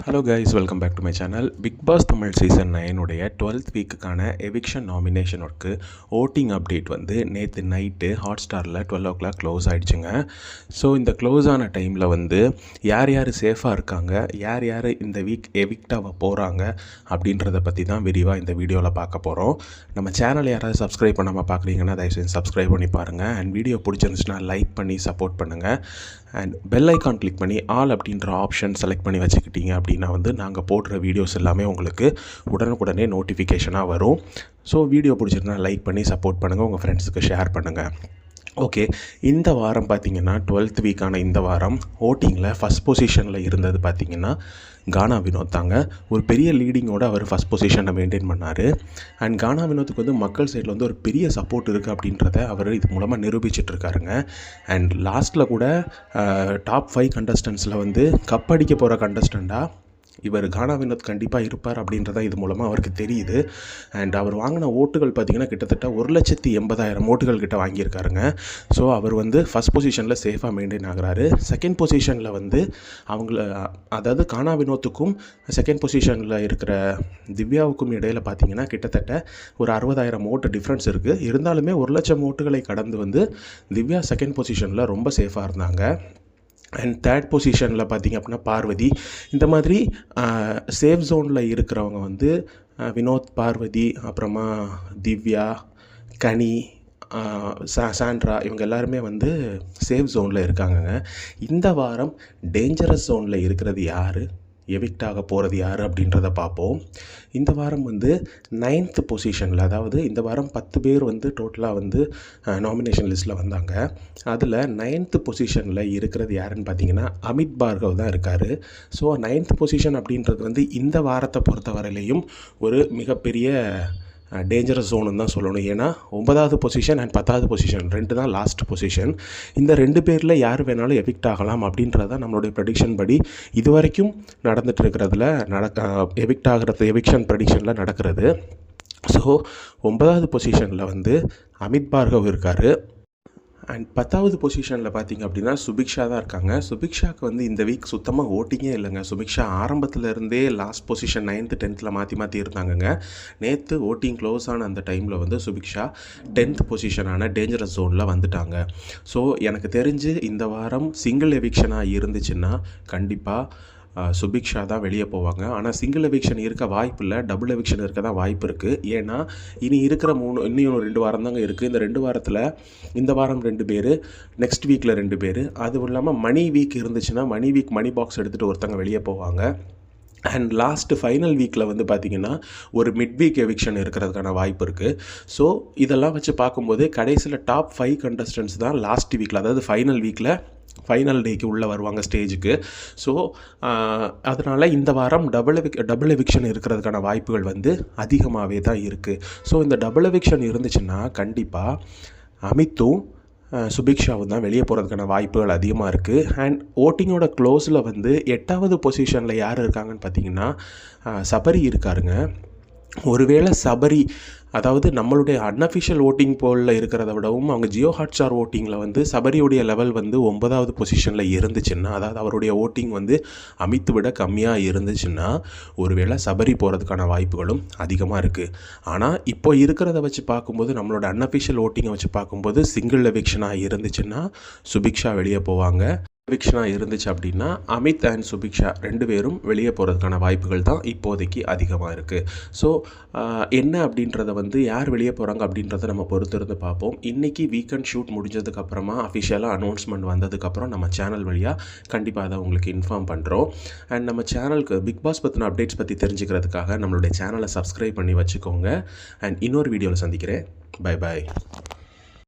Hello guys, welcome back to my channel. Bigg Boss Tamil season 9 உடைய 12th வீக்குக்கான eviction nomination work voting update வந்து நேற்று night hot ஸ்டாரில் 12 o'clock close ஆகிடுச்சுங்க. So இந்த க்ளோஸ் ஆன டைமில் வந்து யார் யார் சேஃபாக இருக்காங்க, யார் யார் இந்த வீக் எவிக்டாக போகிறாங்க அப்படின்றத பற்றி தான் விரிவாக இந்த வீடியோவில் பார்க்க போகிறோம். நம்ம சேனல் யாராவது சப்ஸ்கிரைப் பண்ணாமல் பார்க்குறீங்கன்னா தயவுசெய்து சப்ஸ்கிரைப் பண்ணி பாருங்கள். அண்ட் வீடியோ பிடிச்சிருந்துச்சுன்னா லைக் பண்ணி சப்போர்ட் பண்ணுங்கள். அண்ட் பெல் ஐக்கான் கிளிக் பண்ணி ஆல் அப்படின்ற ஆப்ஷன் செலக்ட் பண்ணி வச்சுக்கிட்டீங்க அப்படின்னா வந்து நாங்கள் போடுற வீடியோஸ் எல்லாமே உங்களுக்கு உடனுக்குடனே நோட்டிஃபிகேஷனாக வரும். ஸோ வீடியோ பிடிச்சிருந்தா லைக் பண்ணி சப்போர்ட் பண்ணுங்கள், உங்கள் ஃப்ரெண்ட்ஸுக்கு ஷேர் பண்ணுங்கள். ஓகே, இந்த வாரம் பார்த்திங்கன்னா 12th வீக்கான இந்த வாரம் ஓட்டிங்கில் ஃபஸ்ட் பொசிஷனில் இருந்தது பார்த்திங்கன்னா கானா வினோத் தாங்க. ஒரு பெரிய லீடிங்கோடு அவர் ஃபஸ்ட் பொசிஷனை மெயின்டைன் பண்ணார். அண்ட் கானா வினோத்துக்கு வந்து மக்கள் சைடில் வந்து ஒரு பெரிய சப்போர்ட் இருக்குது அப்படின்றத அவர் இது மூலமாக நிரூபிச்சிட்ருக்காருங்க. அண்ட் லாஸ்ட்டில் கூட டாப் 5 கண்டஸ்டன்ஸில் வந்து கப் அடிக்க போகிற கண்டஸ்டண்ட்டாக இவர் கானா வினோத் கண்டிப்பாக இருப்பார் அப்படின்றத இது மூலமாக அவருக்கு தெரியுது. அண்ட் அவர் வாங்கின ஓட்டுகள் பார்த்திங்கன்னா கிட்டத்தட்ட 1,80,000 ஓட்டுகள் கிட்ட வாங்கியிருக்காருங்க. ஸோ அவர் வந்து ஃபஸ்ட் பொசிஷனில் சேஃபாக மெயின்டைன் ஆகிறாரு. செகண்ட் பொசிஷனில் வந்து அதாவது கானா வினோத்துக்கும் செகண்ட் பொசிஷனில் இருக்கிற திவ்யாவுக்கும் இடையில் பார்த்திங்கன்னா கிட்டத்தட்ட ஒரு 60,000 ஓட்டு டிஃப்ரென்ஸ் இருக்குது. இருந்தாலுமே 1,00,000 ஓட்டுகளை கடந்து வந்து திவ்யா செகண்ட் பொசிஷனில் ரொம்ப சேஃபாக இருந்தாங்க. அண்ட் தேர்ட் பொசிஷனில் பார்த்திங்க அப்படின்னா பார்வதி. இந்த மாதிரி சேஃப் ஜோனில் இருக்கிறவங்க வந்து வினோத், பார்வதி, அப்புறமா திவ்யா, கனி, சாண்ட்ரா, இவங்க எல்லாருமே வந்து சேஃப் ஜோனில் இருக்காங்கங்க. இந்த வாரம் டேஞ்சரஸ் ஜோனில் இருக்கிறது யார், எவிக்டாக போகிறது யார் அப்படின்றத பார்ப்போம். இந்த வாரம் வந்து 9th பொசிஷனில், அதாவது இந்த வாரம் 10 பேர் வந்து டோட்டலாக வந்து நாமினேஷன் லிஸ்ட்டில் வந்தாங்க. அதில் 9th பொசிஷனில் இருக்கிறது யாருன்னு பார்த்தீங்கன்னா அமித் பார்கவ் தான் இருக்கார். ஸோ 9th பொசிஷன் அப்படின்றது வந்து இந்த வாரத்தை பொறுத்த வரையிலையும் ஒரு மிகப்பெரிய டேஞ்சரஸ் ஜோனுன்னு தான் சொல்லணும். ஏன்னா 9th position and 10th position 2 தான் லாஸ்ட் பொசிஷன். இந்த 2 பேரில் யார் வேணாலும் எவிக்ட் ஆகலாம் அப்படின்றது தான் நம்மளுடைய ப்ரெடிக்ஷன் படி இது வரைக்கும் நடந்துட்டு இருக்கிறதுல எவிக்ஷன் ப்ரெடிக்ஷனில் நடக்கிறது. ஸோ 9th பொசிஷனில் வந்து அமித் பார்கவ் இருக்கார். அண்ட் 10th பொசிஷனில் பார்த்திங்க அப்படின்னா சுபிக்ஷா தான் இருக்காங்க. சுபிக்ஷாவுக்கு வந்து இந்த வீக் சுத்தமாக ஓட்டிங்கே இல்லைங்க. சுபிக்ஷா ஆரம்பத்துலேருந்தே லாஸ்ட் பொசிஷன் 9th 10th மாற்றி இருந்தாங்கங்க. நேற்று ஓட்டிங் க்ளோஸ் ஆன அந்த டைமில் வந்து சுபிக்ஷா 10th பொசிஷனான டேஞ்சரஸ் ஜோனில் வந்துட்டாங்க. ஸோ எனக்கு தெரிஞ்சு இந்த வாரம் சிங்கிள் எவிக்ஷனாக இருந்துச்சுன்னா கண்டிப்பாக சுபிக்ஷா தான் வெளியே போவாங்க. ஆனால் சிங்கிள் எவிக்ஷன் இருக்க வாய்ப்பு இல்லை, டபுள் எவிக்ஷன் இருக்க தான் வாய்ப்பு இருக்குது. ஏன்னா இனி இருக்கிற இன்னும் 2 வாரம் தாங்க இருக்குது. இந்த 2 வாரத்தில் இந்த வாரம் 2 பேர், நெக்ஸ்ட் வீக்கில் 2 பேர், அதுவும் இல்லாமல் மணி வீக் இருந்துச்சுன்னா மணி பாக்ஸ் எடுத்துகிட்டு ஒருத்தங்க வெளியே போவாங்க. அண்ட் லாஸ்ட்டு ஃபைனல் வீக்கில் வந்து பார்த்திங்கன்னா ஒரு மிட் வீக் எவிக்ஷன் இருக்கிறதுக்கான வாய்ப்பு இருக்குது. ஸோ இதெல்லாம் வச்சு பார்க்கும்போது கடைசியில் டாப் 5 கண்டஸ்டன்ஸ் தான் லாஸ்ட் வீக்கில், அதாவது ஃபைனல் டேக்கு உள்ளே வருவாங்க ஸ்டேஜுக்கு. ஸோ அதனால் இந்த வாரம் டபுள் எவிக்ஷன் இருக்கிறதுக்கான வாய்ப்புகள் வந்து அதிகமாகவே தான் இருக்குது. ஸோ இந்த டபுள் எவிக்ஷன் இருந்துச்சுன்னா கண்டிப்பாக அமித்தும் சுபிக்ஷாவும் தான் வெளியே போகிறதுக்கான வாய்ப்புகள் அதிகமாக இருக்குது. அண்ட் ஓட்டிங்கோட க்ளோஸில் வந்து 8th பொசிஷனில் யார் இருக்காங்கன்னு பார்த்தீங்கன்னா சபரி இருக்காருங்க. ஒருவேளை சபரி, அதாவது நம்மளுடைய அன்அஃபிஷியல் ஓட்டிங் போலில் இருக்கிறத விடவும் அவங்க ஜியோ ஹாட்ஸ்டார் ஓட்டிங்கில் வந்து சபரியுடைய லெவல் வந்து 9th பொசிஷனில் இருந்துச்சுன்னா, அதாவது அவருடைய ஓட்டிங் வந்து அமித்து விட கம்மியாக இருந்துச்சுன்னா ஒருவேளை சபரி போகிறதுக்கான வாய்ப்புகளும் அதிகமாக இருக்குது. ஆனால் இப்போ இருக்கிறத வச்சு பார்க்கும்போது, நம்மளோட அன்அஃபிஷியல் ஓட்டிங்கை வச்சு பார்க்கும்போது சிங்கிள் எவிக்ஷனாக இருந்துச்சுன்னா சுபிக்ஷா வெளியே போவாங்க. எவிக்ஷனாக இருந்துச்சு அப்படின்னா அமித் அண்ட் சுபிக்ஷா 2 பேரும் வெளியே போகிறதுக்கான வாய்ப்புகள் தான் இப்போதைக்கு அதிகமாக இருக்குது. ஸோ என்ன அப்படின்றத வந்து யார் வெளியே போகிறாங்க அப்படின்றத நம்ம பொறுத்திருந்து பார்ப்போம். இன்றைக்கி வீக்கெண்ட் ஷூட் முடிஞ்சதுக்கப்புறமா அஃபிஷியலாக அனௌன்ஸ்மெண்ட் வந்ததுக்கப்புறம் நம்ம சேனல் வழியாக கண்டிப்பாக அதை உங்களுக்கு இன்ஃபார்ம் பண்ணுறோம். அண்ட் நம்ம சேனலுக்கு பிக் பாஸ் பற்றின அப்டேட்ஸ் பற்றி தெரிஞ்சுக்கிறதுக்காக நம்மளுடைய சேனலை சப்ஸ்கிரைப் பண்ணி வச்சுக்கோங்க. அண்ட் இன்னொரு வீடியோவில் சந்திக்கிறேன். Bye bye.